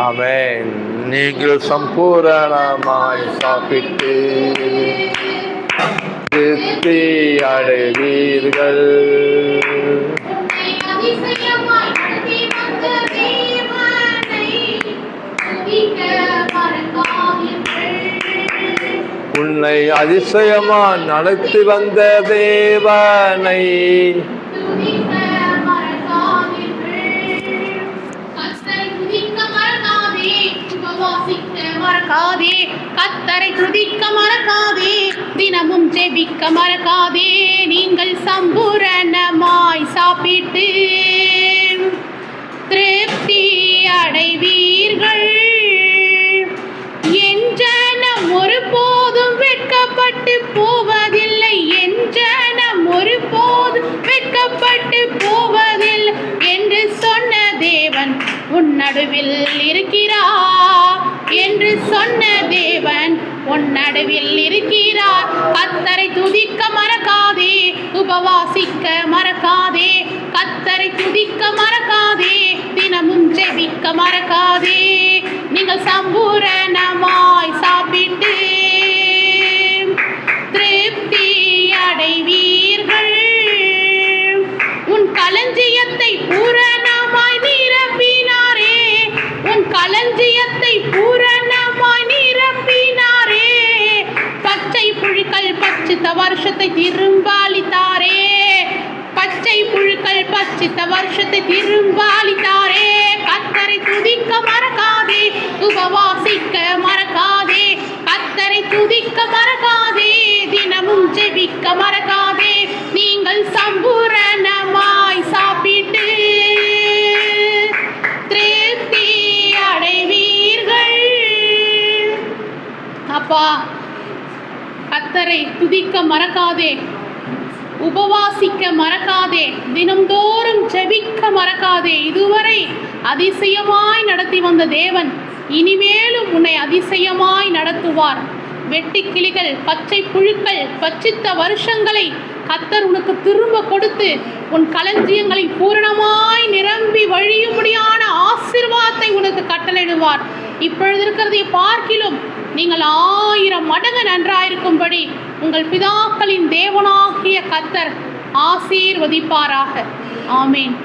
ஆமென். நீங்கள் சம்பூரணமாய் சாப்பிட்டு திருப்தி அடைவீர்கள். உன்னை அதிசயமாய் நடத்தி வந்த தேவனை மறக்காதே, கர்த்தரை துதிக்க மறக்காதே, தினமும் ஜெபிக்க மறக்காதே. நீங்கள் சம்பூரணமாய் சாப்பிட்டு திருப்தி அடைவீர்கள். என் ஜனம் ஒருபோதும் வெட்கப்பட்டு போவதில்லை, என் ஜனம் ஒருபோதும் வெட்கப்பட்டு போவதில்லை என்று சொன்ன தேவன் உன் நடுவில் இருக்கிறார், என்று சொன்ன தேவன் உன் நடுவில் இருக்கிறார். கர்த்தரை துதிக்க மறக்காதே, உபவாசிக்க மறக்காதே, கர்த்தரை துதிக்க மறக்காதே, தினமும் ஜெபிக்க மறக்காதே. நீங்கள் சம்பூரணமாய் சாப்பிட்டு திருப்தி அடைவீர்கள். உன் களஞ்சியத்தை பூரணமாய் நிரப்பினாரே, உன் களஞ்சியத்தை பூரணமாய் நிரப்பினாரே. பச்சை புழுக்கள் பச்சித்த வருஷத்தை திரும்ப அளித்தாரே, பச்சை புழுக்கள் பச்சித்த வருஷத்தை திரும்ப அளித்தாரே. கர்த்தரை துதிக்க மறக்காதே, உபவாசிக்க மறக்காதே, கர்த்தரை துதிக்க மறக்காதே, தினமும் ஜெபிக்க மறக்காதே. நீங்கள் சம்பூரணமாய் சாப்பிட்டு திருப்தி அடைவீர்கள். அப்பா, கர்த்தரை துதிக்க மறக்காதே, உபவாசிக்க மறக்காதே, தினம்தோறும் ஜெபிக்க மறக்காதே. இதுவரை அதிசயமாய் நடத்தி வந்த தேவன் இனிமேலும் உன்னை அதிசயமாய் நடத்துவார். வெட்டி கிளிகள் பச்சை புழுக்கள் பச்சித்த வருஷங்களை கர்த்தர் உனக்கு திரும்ப கொடுத்து உன் களஞ்சியங்களை பூரணமாய் நிரம்பி வழியும்படியான ஆசீர்வாதத்தை உனக்கு கட்டளையிடுவார். இப்பொழுது இருக்கிறதை பார்க்கிலும் நீங்கள் 1000 மடங்கு நன்றாயிருக்கும்படி உங்கள் பிதாக்களின் தேவனாகிய கர்த்தர் ஆசீர்வதிப்பாராக. ஆமேன்.